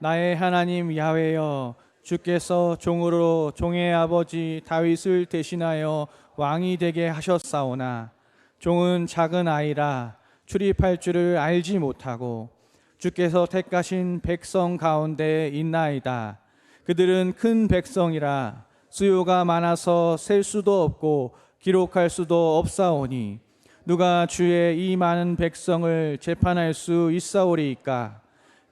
나의 하나님 야훼여, 주께서 종으로 종의 아버지 다윗을 대신하여 왕이 되게 하셨사오나 종은 작은 아이라 출입할 줄을 알지 못하고 주께서 택하신 백성 가운데 있나이다. 그들은 큰 백성이라 수요가 많아서 셀 수도 없고 기록할 수도 없사오니 누가 주의 이 많은 백성을 재판할 수 있사오리이까.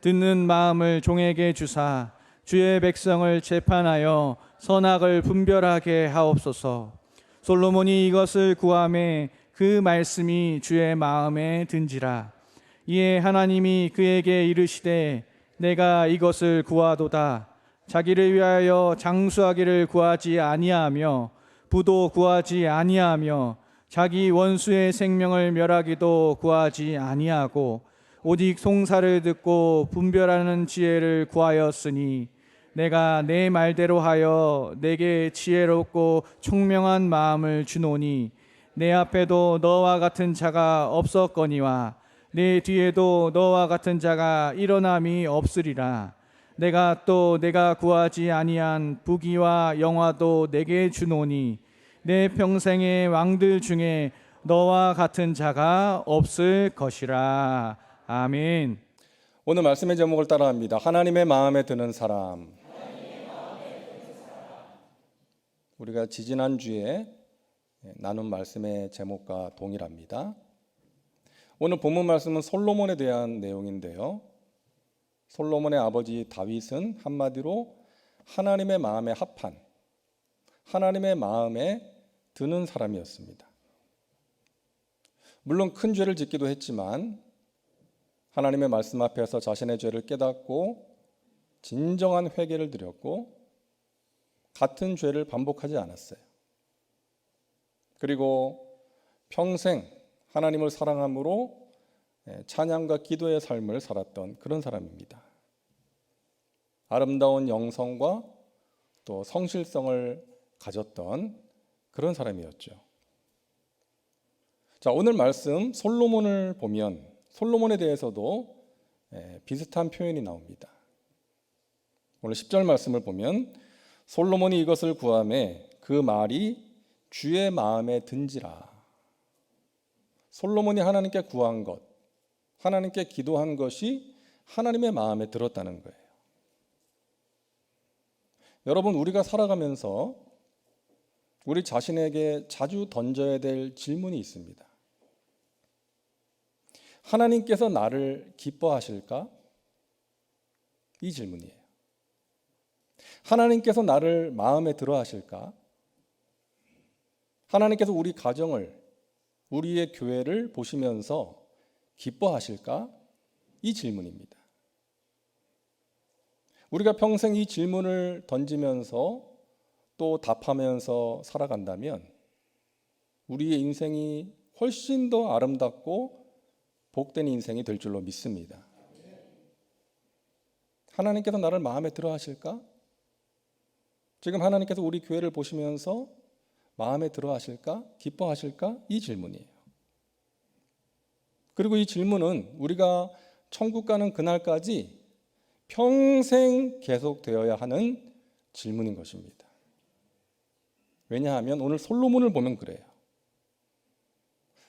듣는 마음을 종에게 주사 주의 백성을 재판하여 선악을 분별하게 하옵소서. 솔로몬이 이것을 구하매 그 말씀이 주의 마음에 든지라. 이에 하나님이 그에게 이르시되 내가 이것을 구하도다. 자기를 위하여 장수하기를 구하지 아니하며 부도 구하지 아니하며 자기 원수의 생명을 멸하기도 구하지 아니하고 오직 송사를 듣고 분별하는 지혜를 구하였으니 내가 내 말대로 하여 내게 지혜롭고 총명한 마음을 주노니 내 앞에도 너와 같은 자가 없었거니와 내 뒤에도 너와 같은 자가 일어남이 없으리라. 내가 또 내가 구하지 아니한 부귀와 영화도 내게 주노니 내 평생의 왕들 중에 너와 같은 자가 없을 것이라. 아멘. 오늘 말씀의 제목을 따라합니다. 하나님의 마음에 드는 사람. 우리가 지지난주에 나눈 말씀의 제목과 동일합니다. 오늘 본문 말씀은 솔로몬에 대한 내용인데요. 솔로몬의 아버지 다윗은 한마디로 하나님의 마음에 합한, 하나님의 마음에 드는 사람이었습니다. 물론 큰 죄를 짓기도 했지만 하나님의 말씀 앞에서 자신의 죄를 깨닫고 진정한 회개를 드렸고 같은 죄를 반복하지 않았어요. 그리고 평생 하나님을 사랑함으로 찬양과 기도의 삶을 살았던 그런 사람입니다. 아름다운 영성과 또 성실성을 가졌던 그런 사람이었죠. 자, 오늘 말씀 솔로몬을 보면 솔로몬에 대해서도 비슷한 표현이 나옵니다. 오늘 10절 말씀을 보면 솔로몬이 이것을 구하매 그 말이 주의 마음에 든지라. 솔로몬이 하나님께 구한 것, 하나님께 기도한 것이 하나님의 마음에 들었다는 거예요. 여러분, 우리가 살아가면서 우리 자신에게 자주 던져야 될 질문이 있습니다. 하나님께서 나를 기뻐하실까? 이 질문이에요. 하나님께서 나를 마음에 들어 하실까? 하나님께서 우리 가정을, 우리의 교회를 보시면서 기뻐하실까? 이 질문입니다. 우리가 평생 이 질문을 던지면서 또 답하면서 살아간다면 우리의 인생이 훨씬 더 아름답고 복된 인생이 될 줄로 믿습니다. 하나님께서 나를 마음에 들어 하실까? 지금 하나님께서 우리 교회를 보시면서 마음에 들어 하실까? 기뻐하실까? 이 질문이에요. 그리고 이 질문은 우리가 천국 가는 그날까지 평생 계속되어야 하는 질문인 것입니다. 왜냐하면 오늘 솔로몬을 보면 그래요.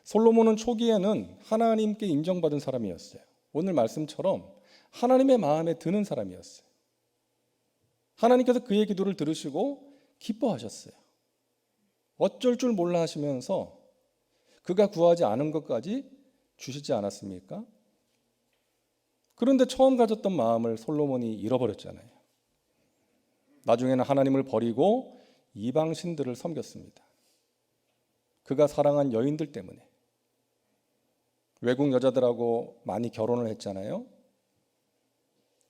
솔로몬은 초기에는 하나님께 인정받은 사람이었어요. 오늘 말씀처럼 하나님의 마음에 드는 사람이었어요. 하나님께서 그의 기도를 들으시고 기뻐하셨어요. 어쩔 줄 몰라 하시면서 그가 구하지 않은 것까지 주시지 않았습니까? 그런데 처음 가졌던 마음을 솔로몬이 잃어버렸잖아요. 나중에는 하나님을 버리고 이방 신들을 섬겼습니다. 그가 사랑한 여인들 때문에. 외국 여자들하고 많이 결혼을 했잖아요.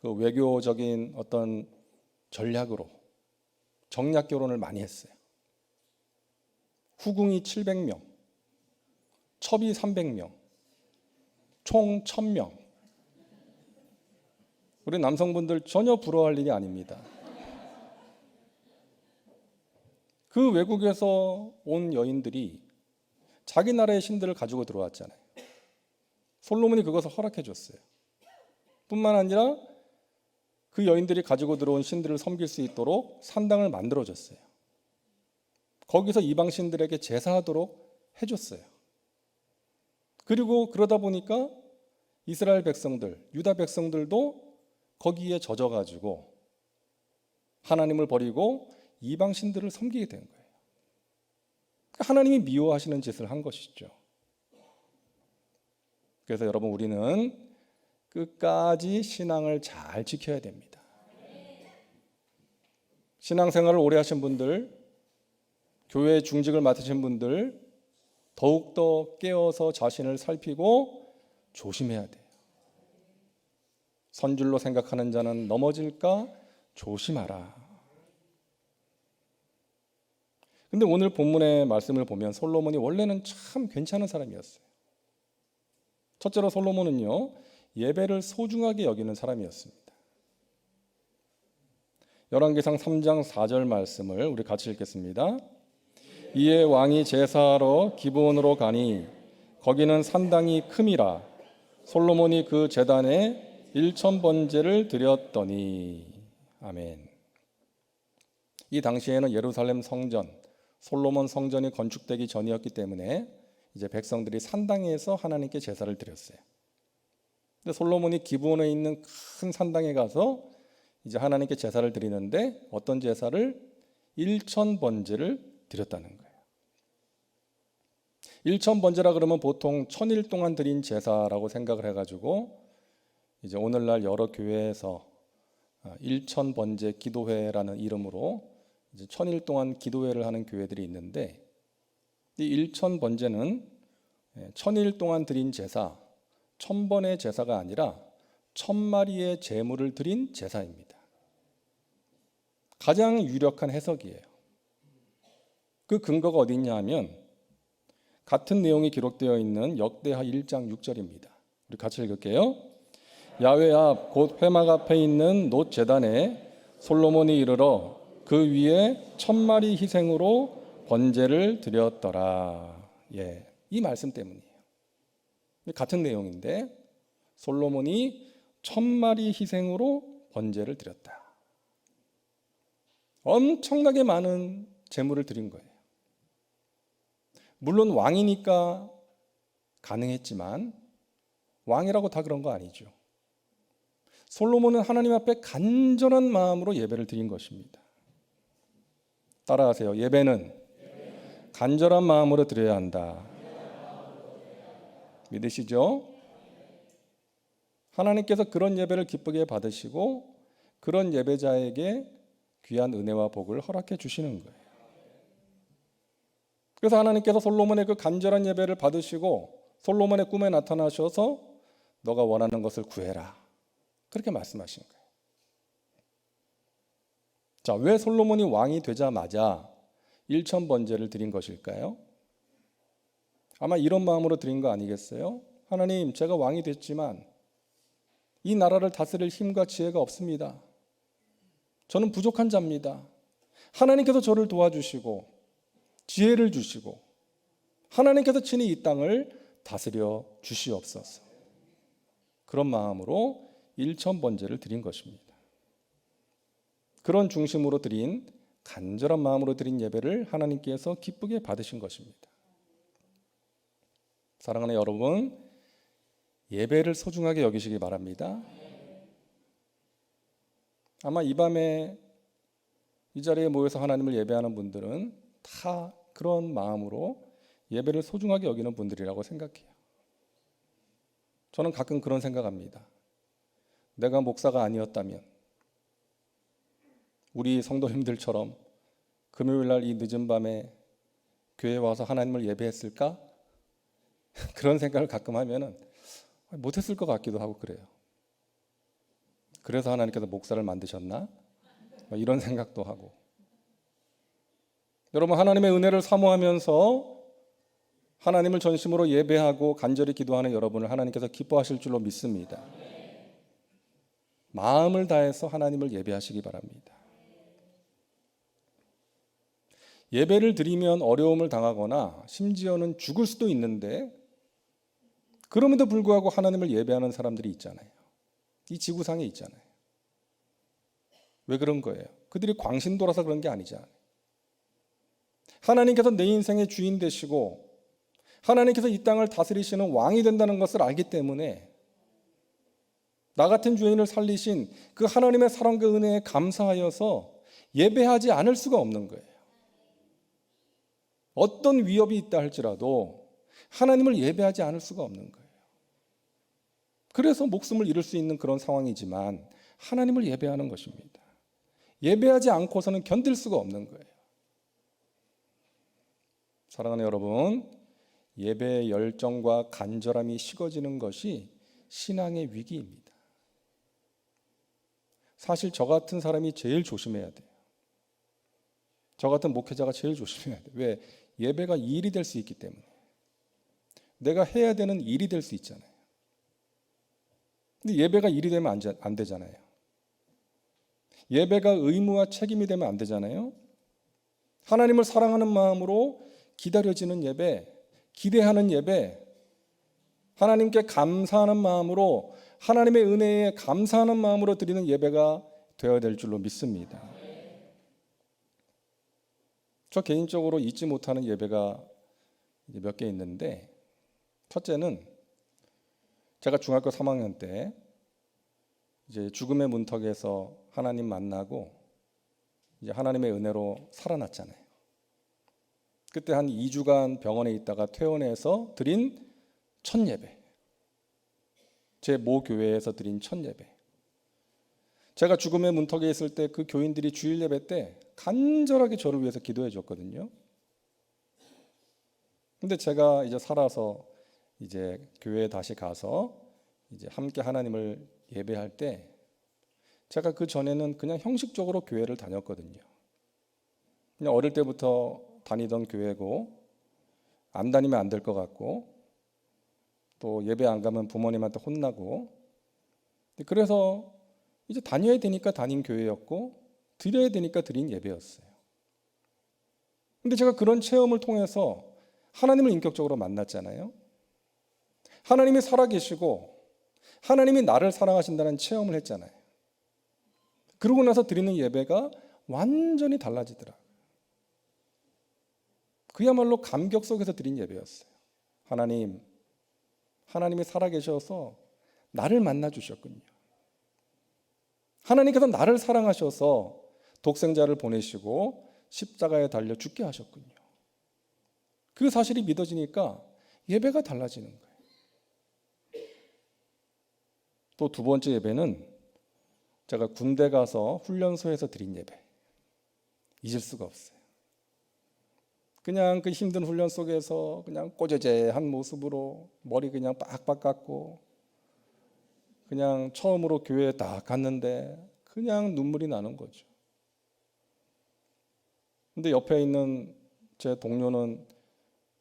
그 외교적인 어떤 전략으로 정략 결혼을 많이 했어요. 후궁이 700명, 첩이 300명, 총 1000명. 우리 남성분들 전혀 부러워할 일이 아닙니다. 그 외국에서 온 여인들이 자기 나라의 신들을 가지고 들어왔잖아요. 솔로몬이 그것을 허락해 줬어요. 뿐만 아니라 그 여인들이 가지고 들어온 신들을 섬길 수 있도록 산당을 만들어줬어요. 거기서 이방 신들에게 제사하도록 해줬어요. 그리고 그러다 보니까 이스라엘 백성들, 유다 백성들도 거기에 젖어가지고 하나님을 버리고 이방 신들을 섬기게 된 거예요. 하나님이 미워하시는 짓을 한 것이죠. 그래서 여러분, 우리는 끝까지 신앙을 잘 지켜야 됩니다. 신앙생활을 오래 하신 분들, 교회 중직을 맡으신 분들, 더욱더 깨어서 자신을 살피고 조심해야 돼요. 선줄로 생각하는 자는 넘어질까 조심하라. 근데 오늘 본문의 말씀을 보면 솔로몬이 원래는 참 괜찮은 사람이었어요. 첫째로 솔로몬은요, 예배를 소중하게 여기는 사람이었습니다. 열왕기상 3장 4절 말씀을 우리 같이 읽겠습니다. 이에 왕이 제사하러 기브온으로 가니 거기는 산당이 큼이라. 솔로몬이 그 제단에 1000번제를 드렸더니. 아멘. 이 당시에는 예루살렘 성전, 솔로몬 성전이 건축되기 전이었기 때문에 이제 백성들이 산당에서 하나님께 제사를 드렸어요. 근데 솔로몬이 기브온에 있는 큰 산당에 가서 이제 하나님께 제사를 드리는데 어떤 제사를 1000번제를 드렸다는 거예요. 1000번제라 그러면 보통 1000일 동안 드린 제사라고 생각을 해가지고 이제 오늘날 여러 교회에서 1000번제 기도회라는 이름으로 이제 1000일 동안 기도회를 하는 교회들이 있는데, 이 1000번제는 1000일 동안 드린 제사, 1000번의 제사가 아니라 1000마리의 제물을 드린 제사입니다. 가장 유력한 해석이에요. 그 근거가 어디 있냐 하면 같은 내용이 기록되어 있는 역대하 1장 6절입니다. 우리 같이 읽을게요. 야훼 앞 곧 회막 앞에 있는 놋 제단에 솔로몬이 이르러 그 위에 1000마리 희생으로 번제를 드렸더라. 예, 이 말씀 때문이에요. 같은 내용인데 솔로몬이 1000마리 희생으로 번제를 드렸다. 엄청나게 많은 제물을 드린 거예요. 물론 왕이니까 가능했지만 왕이라고 다 그런 거 아니죠. 솔로몬은 하나님 앞에 간절한 마음으로 예배를 드린 것입니다. 따라하세요. 예배는 간절한 마음으로 드려야 한다. 믿으시죠? 하나님께서 그런 예배를 기쁘게 받으시고 그런 예배자에게 귀한 은혜와 복을 허락해 주시는 거예요. 그래서 하나님께서 솔로몬의 그 간절한 예배를 받으시고 솔로몬의 꿈에 나타나셔서 너가 원하는 것을 구해라, 그렇게 말씀하신 거예요. 자, 왜 솔로몬이 왕이 되자마자 1000번제를 드린 것일까요? 아마 이런 마음으로 드린 거 아니겠어요? 하나님, 제가 왕이 됐지만 이 나라를 다스릴 힘과 지혜가 없습니다. 저는 부족한 자입니다. 하나님께서 저를 도와주시고 지혜를 주시고 하나님께서 친히 이 땅을 다스려 주시옵소서. 그런 마음으로 1000번제를 드린 것입니다. 그런 중심으로 드린, 간절한 마음으로 드린 예배를 하나님께서 기쁘게 받으신 것입니다. 사랑하는 여러분, 예배를 소중하게 여기시기 바랍니다. 아마 이 밤에 이 자리에 모여서 하나님을 예배하는 분들은 다 그런 마음으로 예배를 소중하게 여기는 분들이라고 생각해요. 저는 가끔 그런 생각합니다. 내가 목사가 아니었다면 우리 성도님들처럼 금요일 날 이 늦은 밤에 교회에 와서 하나님을 예배했을까? 그런 생각을 가끔 하면은 못했을 것 같기도 하고 그래요. 그래서 하나님께서 목사를 만드셨나? 이런 생각도 하고. 여러분, 하나님의 은혜를 사모하면서 하나님을 전심으로 예배하고 간절히 기도하는 여러분을 하나님께서 기뻐하실 줄로 믿습니다. 마음을 다해서 하나님을 예배하시기 바랍니다. 예배를 드리면 어려움을 당하거나 심지어는 죽을 수도 있는데 그럼에도 불구하고 하나님을 예배하는 사람들이 있잖아요. 이 지구상에 있잖아요. 왜 그런 거예요? 그들이 광신도라서 그런 게 아니잖아요. 하나님께서 내 인생의 주인 되시고 하나님께서 이 땅을 다스리시는 왕이 된다는 것을 알기 때문에 나 같은 죄인을 살리신 그 하나님의 사랑과 은혜에 감사하여서 예배하지 않을 수가 없는 거예요. 어떤 위협이 있다 할지라도 하나님을 예배하지 않을 수가 없는 거예요. 그래서 목숨을 잃을 수 있는 그런 상황이지만 하나님을 예배하는 것입니다. 예배하지 않고서는 견딜 수가 없는 거예요. 사랑하는 여러분, 예배의 열정과 간절함이 식어지는 것이 신앙의 위기입니다. 사실 저 같은 사람이 제일 조심해야 돼요. 저 같은 목회자가 제일 조심해야 돼요. 왜? 예배가 일이 될 수 있기 때문에. 내가 해야 되는 일이 될 수 있잖아요. 근데 예배가 일이 되면 안 되잖아요. 예배가 의무와 책임이 되면 안 되잖아요. 하나님을 사랑하는 마음으로 기다려지는 예배, 기대하는 예배, 하나님께 감사하는 마음으로, 하나님의 은혜에 감사하는 마음으로 드리는 예배가 되어야 될 줄로 믿습니다. 저 개인적으로 잊지 못하는 예배가 몇 개 있는데, 첫째는 제가 중학교 3학년 때 이제 죽음의 문턱에서 하나님 만나고 이제 하나님의 은혜로 살아났잖아요. 그때 한 2주간 병원에 있다가 퇴원해서 드린 첫 예배, 제 모 교회에서 드린 첫 예배. 제가 죽음의 문턱에 있을 때 그 교인들이 주일 예배 때 간절하게 저를 위해서 기도해 줬거든요. 근데 제가 이제 살아서 이제 교회에 다시 가서 이제 함께 하나님을 예배할 때 제가 그 전에는 그냥 형식적으로 교회를 다녔거든요. 그냥 어릴 때부터 다니던 교회고 안 다니면 안 될 것 같고 또 예배 안 가면 부모님한테 혼나고 그래서 이제 다녀야 되니까 다닌 교회였고 드려야 되니까 드린 예배였어요. 근데 제가 그런 체험을 통해서 하나님을 인격적으로 만났잖아요. 하나님이 살아계시고 하나님이 나를 사랑하신다는 체험을 했잖아요. 그러고 나서 드리는 예배가 완전히 달라지더라고요. 그야말로 감격 속에서 드린 예배였어요. 하나님이 살아계셔서 나를 만나주셨군요. 하나님께서 나를 사랑하셔서 독생자를 보내시고 십자가에 달려 죽게 하셨군요. 그 사실이 믿어지니까 예배가 달라지는 거예요. 또 두 번째 예배는 제가 군대 가서 훈련소에서 드린 예배. 잊을 수가 없어요. 그냥 그 힘든 훈련 속에서 그냥 꼬재재한 모습으로 머리 그냥 빡빡 깎고 그냥 처음으로 교회에 딱 갔는데 그냥 눈물이 나는 거죠. 근데 옆에 있는 제 동료는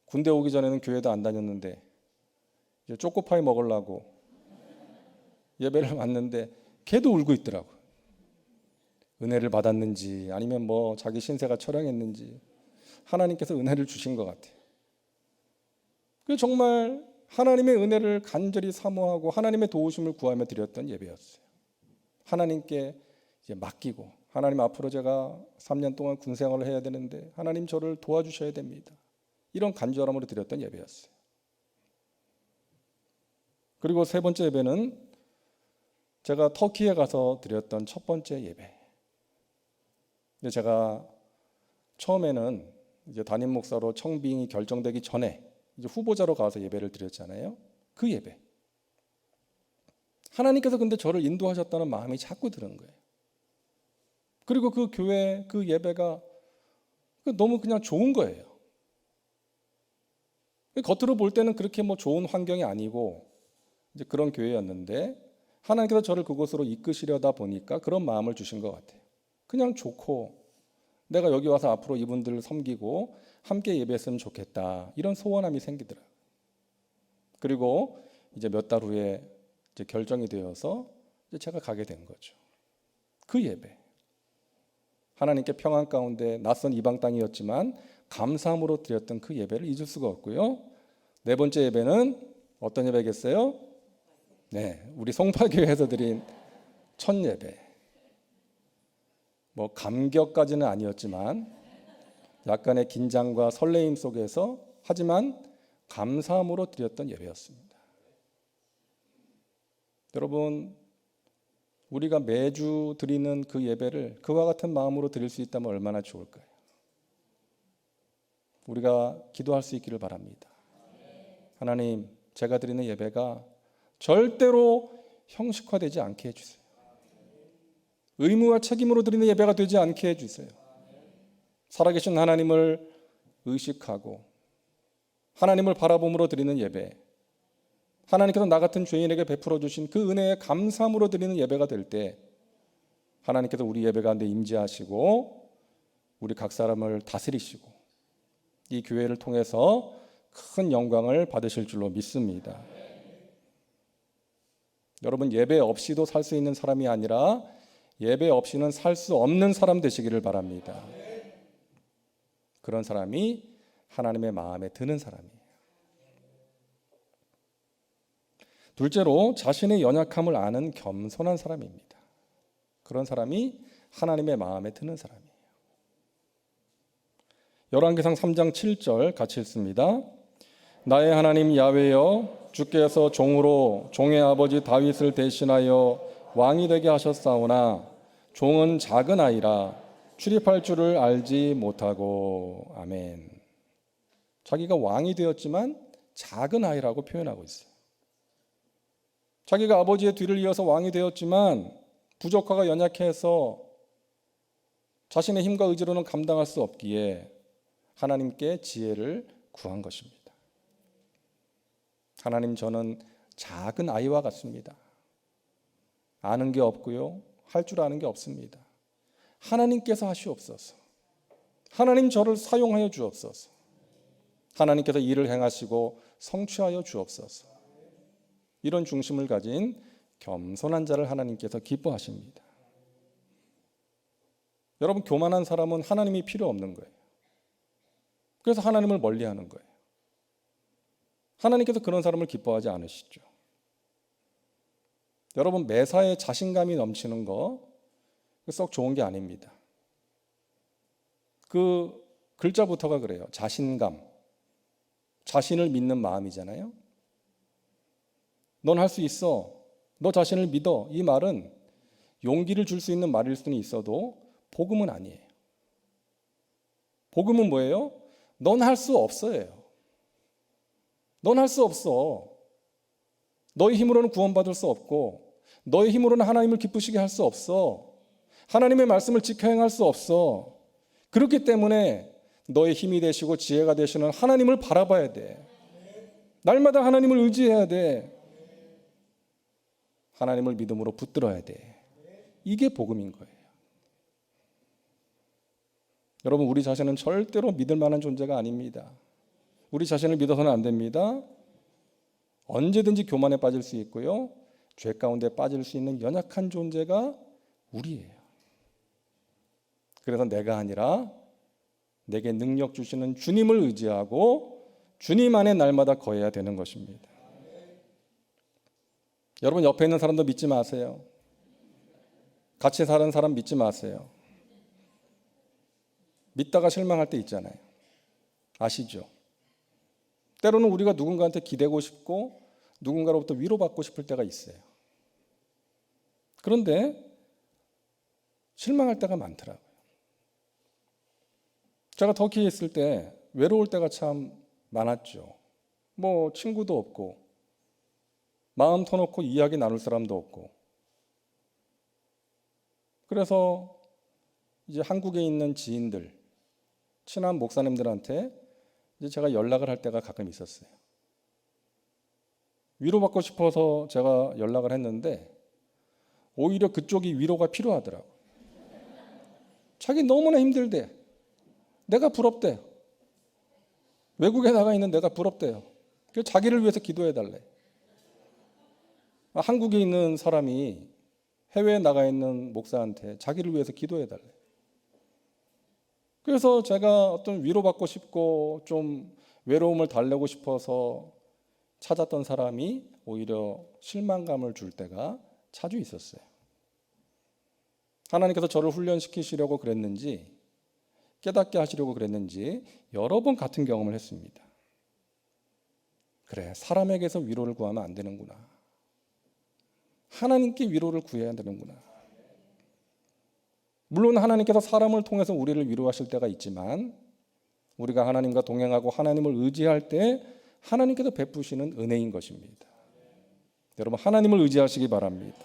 군대 오기 전에는 교회도 안 다녔는데 이제 초코파이 먹으려고 예배를 왔는데 걔도 울고 있더라고요. 은혜를 받았는지 아니면 뭐 자기 신세가 처량했는지 하나님께서 은혜를 주신 것 같아요. 그 정말 하나님의 은혜를 간절히 사모하고 하나님의 도우심을 구하며 드렸던 예배였어요. 하나님께 이제 맡기고 하나님 앞으로 제가 3년 동안 군 생활을 해야 되는데 하나님 저를 도와주셔야 됩니다. 이런 간절함으로 드렸던 예배였어요. 그리고 세 번째 예배는 제가 터키에 가서 드렸던 첫 번째 예배. 근데 제가 처음에는 이제 담임 목사로 청빙이 결정되기 전에 이제 후보자로 가서 예배를 드렸잖아요. 그 예배. 하나님께서 근데 저를 인도하셨다는 마음이 자꾸 드는 거예요. 그리고 그 교회 그 예배가 너무 그냥 좋은 거예요. 겉으로 볼 때는 그렇게 뭐 좋은 환경이 아니고 이제 그런 교회였는데 하나님께서 저를 그곳으로 이끄시려다 보니까 그런 마음을 주신 것 같아요. 그냥 좋고 내가 여기 와서 앞으로 이분들을 섬기고 함께 예배했으면 좋겠다 이런 소원함이 생기더라고요. 그리고 이제 몇 달 후에 이제 결정이 되어서 이제 제가 가게 된 거죠. 그 예배. 하나님께 평안 가운데 낯선 이방 땅이었지만 감사함으로 드렸던 그 예배를 잊을 수가 없고요. 네 번째 예배는 어떤 예배겠어요? 네, 우리 송파교회에서 드린 첫 예배. 뭐 감격까지는 아니었지만 약간의 긴장과 설레임 속에서 하지만 감사함으로 드렸던 예배였습니다. 여러분, 우리가 매주 드리는 그 예배를 그와 같은 마음으로 드릴 수 있다면 얼마나 좋을까요? 우리가 기도할 수 있기를 바랍니다. 하나님, 제가 드리는 예배가 절대로 형식화되지 않게 해주세요. 의무와 책임으로 드리는 예배가 되지 않게 해주세요. 살아계신 하나님을 의식하고 하나님을 바라봄으로 드리는 예배, 하나님께서 나 같은 죄인에게 베풀어 주신 그 은혜에 감사함으로 드리는 예배가 될 때 하나님께서 우리 예배 가운데 임재하시고 우리 각 사람을 다스리시고 이 교회를 통해서 큰 영광을 받으실 줄로 믿습니다. 여러분, 예배 없이도 살 수 있는 사람이 아니라 예배 없이는 살 수 없는 사람 되시기를 바랍니다. 그런 사람이 하나님의 마음에 드는 사람이에요. 둘째로 자신의 연약함을 아는 겸손한 사람입니다. 그런 사람이 하나님의 마음에 드는 사람이에요. 열왕기상 3장 7절 같이 읽습니다. 나의 하나님 야훼여 주께서 종으로 종의 아버지 다윗을 대신하여 왕이 되게 하셨사오나 종은 작은 아이라 출입할 줄을 알지 못하고. 아멘. 자기가 왕이 되었지만 작은 아이라고 표현하고 있어요. 자기가 아버지의 뒤를 이어서 왕이 되었지만 부족하고 연약해서 자신의 힘과 의지로는 감당할 수 없기에 하나님께 지혜를 구한 것입니다. 하나님, 저는 작은 아이와 같습니다. 아는 게 없고요, 할 줄 아는 게 없습니다. 하나님께서 하시옵소서. 하나님, 저를 사용하여 주옵소서. 하나님께서 일을 행하시고 성취하여 주옵소서. 이런 중심을 가진 겸손한 자를 하나님께서 기뻐하십니다. 여러분, 교만한 사람은 하나님이 필요 없는 거예요. 그래서 하나님을 멀리하는 거예요. 하나님께서 그런 사람을 기뻐하지 않으시죠. 여러분, 매사에 자신감이 넘치는 거 썩 좋은 게 아닙니다. 그 글자부터가 그래요. 자신감. 자신을 믿는 마음이잖아요. 넌 할 수 있어. 너 자신을 믿어. 이 말은 용기를 줄 수 있는 말일 수는 있어도 복음은 아니에요. 복음은 뭐예요? 넌 할 수 없어요. 넌 할 수 없어. 너의 힘으로는 구원받을 수 없고 너의 힘으로는 하나님을 기쁘시게 할 수 없어. 하나님의 말씀을 지켜 행할 수 없어. 그렇기 때문에 너의 힘이 되시고 지혜가 되시는 하나님을 바라봐야 돼. 날마다 하나님을 의지해야 돼. 하나님을 믿음으로 붙들어야 돼. 이게 복음인 거예요. 여러분, 우리 자신은 절대로 믿을 만한 존재가 아닙니다. 우리 자신을 믿어서는 안 됩니다. 언제든지 교만에 빠질 수 있고요, 죄 가운데 빠질 수 있는 연약한 존재가 우리예요. 그래서 내가 아니라 내게 능력 주시는 주님을 의지하고 주님 안에 날마다 거해야 되는 것입니다. 여러분, 옆에 있는 사람도 믿지 마세요. 같이 사는 사람 믿지 마세요. 믿다가 실망할 때 있잖아요. 아시죠? 때로는 우리가 누군가한테 기대고 싶고 누군가로부터 위로받고 싶을 때가 있어요. 그런데 실망할 때가 많더라고요. 제가 터키에 있을 때 외로울 때가 참 많았죠. 뭐 친구도 없고 마음 터놓고 이야기 나눌 사람도 없고. 그래서 이제 한국에 있는 지인들, 친한 목사님들한테 이제 제가 연락을 할 때가 가끔 있었어요. 위로받고 싶어서 제가 연락을 했는데 오히려 그쪽이 위로가 필요하더라고요. 자기 너무나 힘들대. 내가 부럽대요. 외국에 나가 있는 내가 부럽대요. 그래서 자기를 위해서 기도해달래. 한국에 있는 사람이 해외에 나가 있는 목사한테 자기를 위해서 기도해달래. 그래서 제가 어떤 위로받고 싶고 좀 외로움을 달래고 싶어서 찾았던 사람이 오히려 실망감을 줄 때가 자주 있었어요. 하나님께서 저를 훈련시키시려고 그랬는지, 깨닫게 하시려고 그랬는지 여러 번 같은 경험을 했습니다. 그래, 사람에게서 위로를 구하면 안 되는구나. 하나님께 위로를 구해야 되는구나. 물론 하나님께서 사람을 통해서 우리를 위로하실 때가 있지만, 우리가 하나님과 동행하고 하나님을 의지할 때 하나님께서 베푸시는 은혜인 것입니다. 여러분, 하나님을 의지하시기 바랍니다.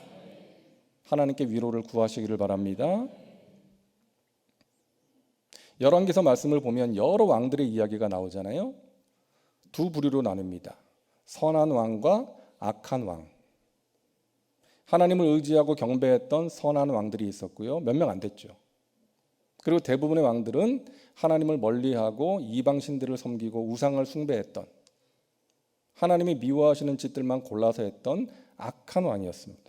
하나님께 위로를 구하시기를 바랍니다. 열왕기서 말씀을 보면 여러 왕들의 이야기가 나오잖아요. 두 부류로 나눕니다. 선한 왕과 악한 왕. 하나님을 의지하고 경배했던 선한 왕들이 있었고요. 몇 명 안 됐죠. 그리고 대부분의 왕들은 하나님을 멀리하고 이방 신들을 섬기고 우상을 숭배했던, 하나님이 미워하시는 짓들만 골라서 했던 악한 왕이었습니다.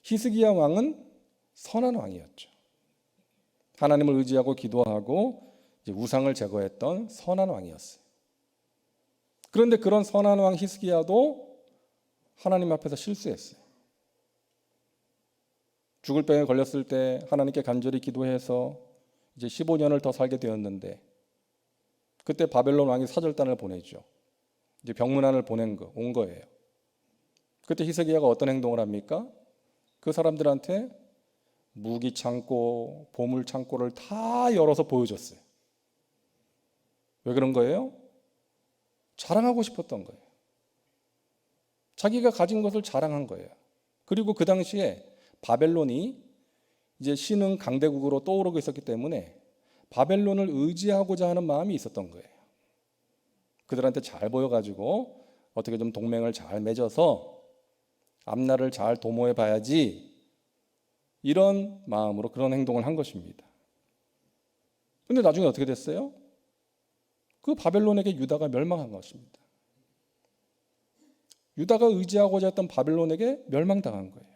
히스기야 왕은 선한 왕이었죠. 하나님을 의지하고 기도하고 이제 우상을 제거했던 선한 왕이었어요. 그런데 그런 선한 왕 히스기야도 하나님 앞에서 실수했어요. 죽을 병에 걸렸을 때 하나님께 간절히 기도해서 이제 15년을 더 살게 되었는데, 그때 바벨론 왕이 사절단을 보내죠. 이제 병문안을 온 거예요. 그때 히스기야가 어떤 행동을 합니까? 그 사람들한테 무기 창고, 보물 창고를 다 열어서 보여줬어요. 왜 그런 거예요? 자랑하고 싶었던 거예요. 자기가 가진 것을 자랑한 거예요. 그리고 그 당시에 바벨론이 이제 신흥 강대국으로 떠오르고 있었기 때문에 바벨론을 의지하고자 하는 마음이 있었던 거예요. 그들한테 잘 보여가지고 어떻게 좀 동맹을 잘 맺어서 앞날을 잘 도모해 봐야지, 이런 마음으로 그런 행동을 한 것입니다. 그런데 나중에 어떻게 됐어요? 그 바벨론에게 유다가 멸망한 것입니다. 유다가 의지하고자 했던 바벨론에게 멸망당한 거예요.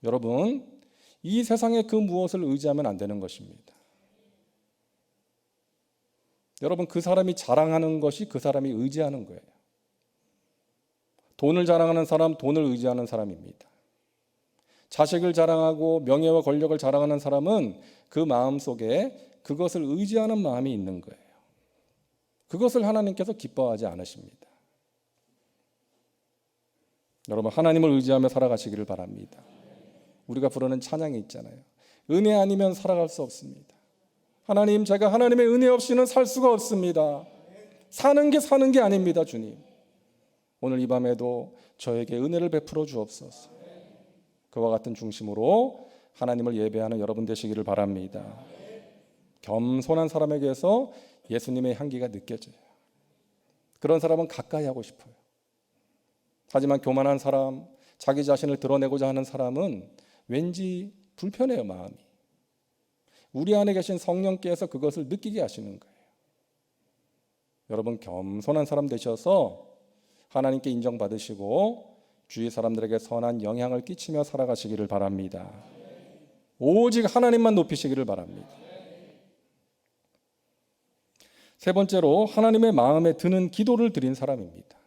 여러분, 이 세상에 그 무엇을 의지하면 안 되는 것입니다. 여러분, 그 사람이 자랑하는 것이 그 사람이 의지하는 거예요. 돈을 자랑하는 사람, 돈을 의지하는 사람입니다. 자식을 자랑하고 명예와 권력을 자랑하는 사람은 그 마음 속에 그것을 의지하는 마음이 있는 거예요. 그것을 하나님께서 기뻐하지 않으십니다. 여러분, 하나님을 의지하며 살아가시기를 바랍니다. 우리가 부르는 찬양이 있잖아요. 은혜 아니면 살아갈 수 없습니다. 하나님, 제가 하나님의 은혜 없이는 살 수가 없습니다. 사는 게 아닙니다, 주님. 오늘 이 밤에도 저에게 은혜를 베풀어 주옵소서. 그와 같은 중심으로 하나님을 예배하는 여러분 되시기를 바랍니다. 겸손한 사람에게서 예수님의 향기가 느껴져요. 그런 사람은 가까이 하고 싶어요. 하지만 교만한 사람, 자기 자신을 드러내고자 하는 사람은 왠지 불편해요, 마음이. 우리 안에 계신 성령께서 그것을 느끼게 하시는 거예요. 여러분, 겸손한 사람 되셔서 하나님께 인정받으시고 주위 사람들에게 선한 영향을 끼치며 살아가시기를 바랍니다. 오직 하나님만 높이시기를 바랍니다. 세 번째로, 하나님의 마음에 드는 기도를 드린 사람입니다.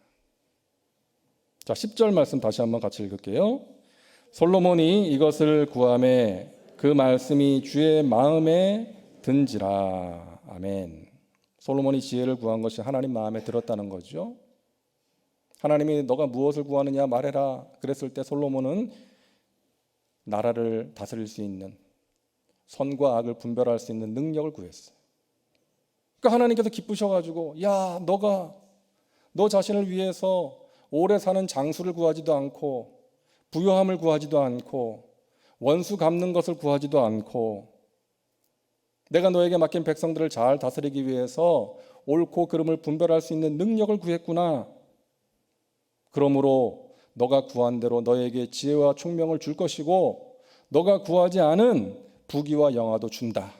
자, 10절 말씀 다시 한번 같이 읽을게요. 솔로몬이 이것을 구하매 그 말씀이 주의 마음에 든지라. 아멘. 솔로몬이 지혜를 구한 것이 하나님 마음에 들었다는 거죠. 하나님이 너가 무엇을 구하느냐 말해라 그랬을 때 솔로몬은 나라를 다스릴 수 있는, 선과 악을 분별할 수 있는 능력을 구했어요. 그러니까 하나님께서 기쁘셔가지고, 야, 너 자신을 위해서 오래 사는 장수를 구하지도 않고 부요함을 구하지도 않고 원수 갚는 것을 구하지도 않고 내가 너에게 맡긴 백성들을 잘 다스리기 위해서 옳고 그름을 분별할 수 있는 능력을 구했구나. 그러므로 너가 구한 대로 너에게 지혜와 총명을 줄 것이고 너가 구하지 않은 부귀와 영화도 준다.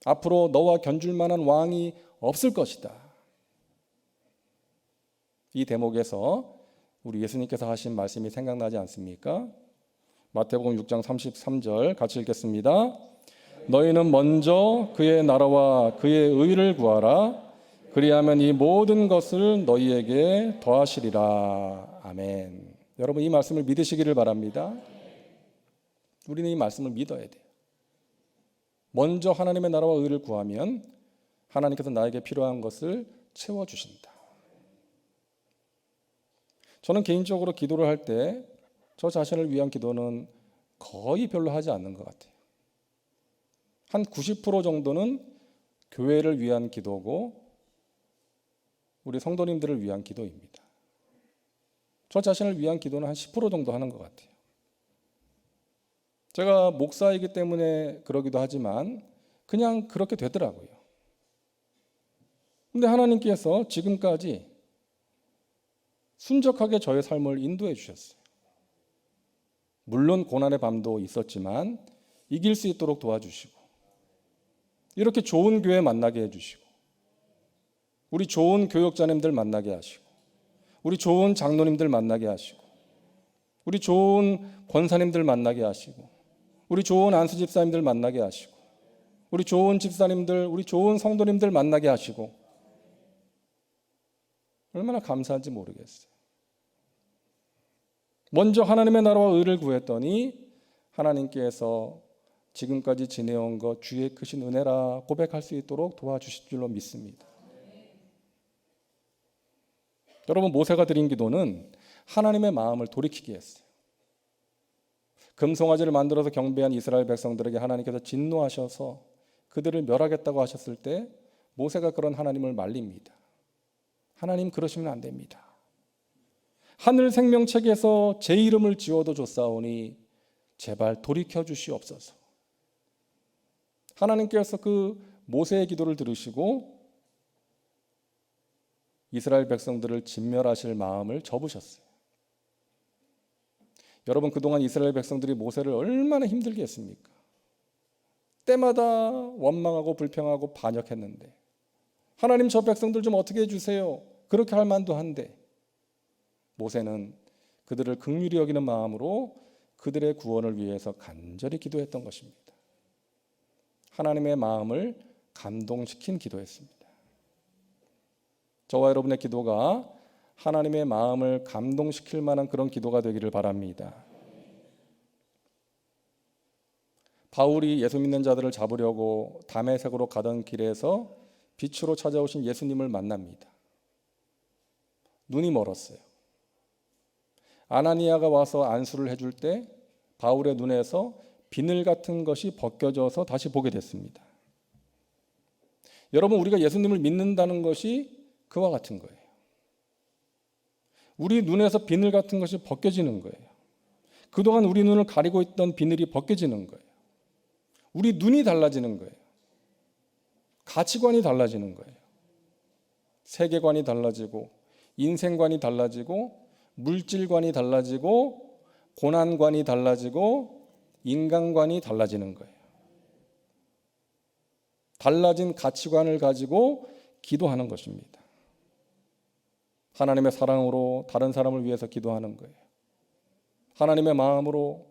앞으로 너와 견줄 만한 왕이 없을 것이다. 이 대목에서 우리 예수님께서 하신 말씀이 생각나지 않습니까? 마태복음 6장 33절 같이 읽겠습니다. 너희는 먼저 그의 나라와 그의 의를 구하라. 그리하면 이 모든 것을 너희에게 더하시리라. 아멘. 여러분, 이 말씀을 믿으시기를 바랍니다. 우리는 이 말씀을 믿어야 돼요. 먼저 하나님의 나라와 의를 구하면 하나님께서 나에게 필요한 것을 채워주신다. 저는 개인적으로 기도를 할 때 저 자신을 위한 기도는 거의 별로 하지 않는 것 같아요. 한 90% 정도는 교회를 위한 기도고 우리 성도님들을 위한 기도입니다. 저 자신을 위한 기도는 한 10% 정도 하는 것 같아요. 제가 목사이기 때문에 그러기도 하지만 그냥 그렇게 되더라고요. 근데 하나님께서 지금까지 순적하게 저의 삶을 인도해 주셨어요. 물론 고난의 밤도 있었지만 이길 수 있도록 도와주시고 이렇게 좋은 교회 만나게 해주시고 우리 좋은 교역자님들 만나게 하시고 우리 좋은 장로님들 만나게 하시고 우리 좋은 권사님들 만나게 하시고 우리 좋은 안수 집사님들 만나게 하시고 우리 좋은 집사님들, 우리 좋은 성도님들 만나게 하시고 얼마나 감사한지 모르겠어요. 먼저 하나님의 나라와 의를 구했더니 하나님께서 지금까지 지내온 것 주의 크신 은혜라 고백할 수 있도록 도와주실 줄로 믿습니다. 여러분, 모세가 드린 기도는 하나님의 마음을 돌이키게 했어요. 금송아지를 만들어서 경배한 이스라엘 백성들에게 하나님께서 진노하셔서 그들을 멸하겠다고 하셨을 때 모세가 그런 하나님을 말립니다. 하나님, 그러시면 안 됩니다. 하늘 생명책에서 제 이름을 지워도 줬사오니 제발 돌이켜 주시옵소서. 하나님께서 그 모세의 기도를 들으시고 이스라엘 백성들을 진멸하실 마음을 접으셨어요. 여러분, 그동안 이스라엘 백성들이 모세를 얼마나 힘들게 했습니까? 때마다 원망하고 불평하고 반역했는데 하나님, 저 백성들 좀 어떻게 해주세요. 그렇게 할 만도 한데 모세는 그들을 긍휼히 여기는 마음으로 그들의 구원을 위해서 간절히 기도했던 것입니다. 하나님의 마음을 감동시킨 기도였습니다. 저와 여러분의 기도가 하나님의 마음을 감동시킬 만한 그런 기도가 되기를 바랍니다. 바울이 예수 믿는 자들을 잡으려고 다메섹으로 가던 길에서 빛으로 찾아오신 예수님을 만납니다. 눈이 멀었어요. 아나니아가 와서 안수를 해줄 때 바울의 눈에서 비늘 같은 것이 벗겨져서 다시 보게 됐습니다. 여러분, 우리가 예수님을 믿는다는 것이 그와 같은 거예요. 우리 눈에서 비늘 같은 것이 벗겨지는 거예요. 그동안 우리 눈을 가리고 있던 비늘이 벗겨지는 거예요. 우리 눈이 달라지는 거예요. 가치관이 달라지는 거예요. 세계관이 달라지고 인생관이 달라지고 물질관이 달라지고 고난관이 달라지고 인간관이 달라지는 거예요. 달라진 가치관을 가지고 기도하는 것입니다. 하나님의 사랑으로 다른 사람을 위해서 기도하는 거예요. 하나님의 마음으로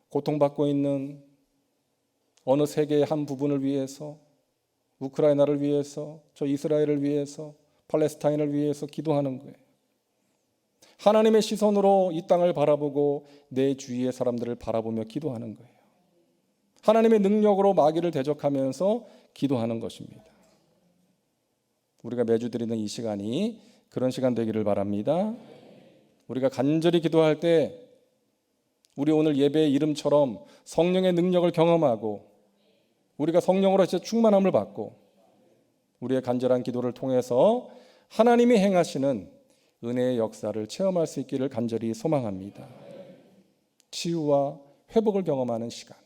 고통받고 있는 어느 세계의 한 부분을 위해서, 우크라이나를 위해서, 저 이스라엘을 위해서, 팔레스타인을 위해서 기도하는 거예요. 하나님의 시선으로 이 땅을 바라보고 내 주위의 사람들을 바라보며 기도하는 거예요. 하나님의 능력으로 마귀를 대적하면서 기도하는 것입니다. 우리가 매주 드리는 이 시간이 그런 시간 되기를 바랍니다. 우리가 간절히 기도할 때 우리 오늘 예배의 이름처럼 성령의 능력을 경험하고 우리가 성령으로 진짜 충만함을 받고 우리의 간절한 기도를 통해서 하나님이 행하시는 은혜의 역사를 체험할 수 있기를 간절히 소망합니다. 치유와 회복을 경험하는 시간,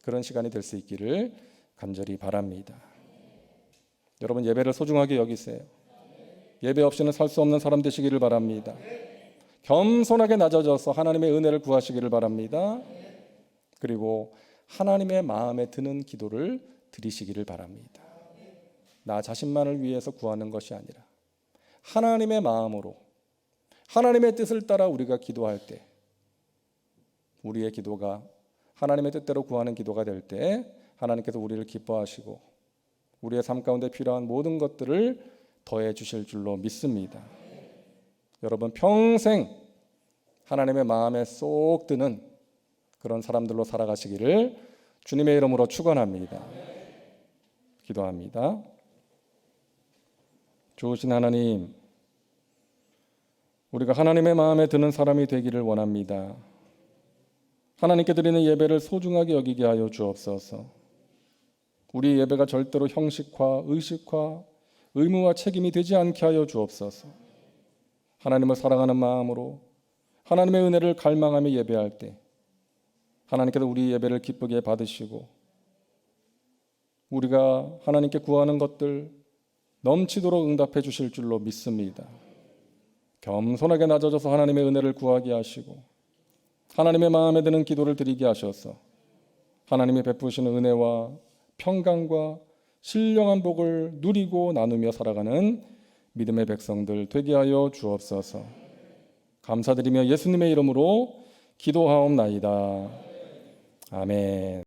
그런 시간이 될 수 있기를 간절히 바랍니다. 여러분, 예배를 소중하게 여기세요. 예배 없이는 살 수 없는 사람 되시기를 바랍니다. 겸손하게 낮아져서 하나님의 은혜를 구하시기를 바랍니다. 그리고 하나님의 마음에 드는 기도를 드리시기를 바랍니다. 나 자신만을 위해서 구하는 것이 아니라 하나님의 마음으로 하나님의 뜻을 따라 우리가 기도할 때 우리의 기도가 하나님의 뜻대로 구하는 기도가 될 때 하나님께서 우리를 기뻐하시고 우리의 삶 가운데 필요한 모든 것들을 더해 주실 줄로 믿습니다. 여러분, 평생 하나님의 마음에 쏙 드는 그런 사람들로 살아가시기를 주님의 이름으로 축원합니다. 기도합니다. 좋으신 하나님, 우리가 하나님의 마음에 드는 사람이 되기를 원합니다. 하나님께 드리는 예배를 소중하게 여기게 하여 주옵소서. 우리 예배가 절대로 형식화, 의식화, 의무와 책임이 되지 않게 하여 주옵소서. 하나님을 사랑하는 마음으로 하나님의 은혜를 갈망하며 예배할 때 하나님께서 우리 예배를 기쁘게 받으시고 우리가 하나님께 구하는 것들 넘치도록 응답해 주실 줄로 믿습니다. 겸손하게 낮아져서 하나님의 은혜를 구하게 하시고 하나님의 마음에 드는 기도를 드리게 하셔서 하나님이 베푸시는 은혜와 평강과 신령한 복을 누리고 나누며 살아가는 믿음의 백성들 되게 하여 주옵소서. 감사드리며 예수님의 이름으로 기도하옵나이다. 아멘.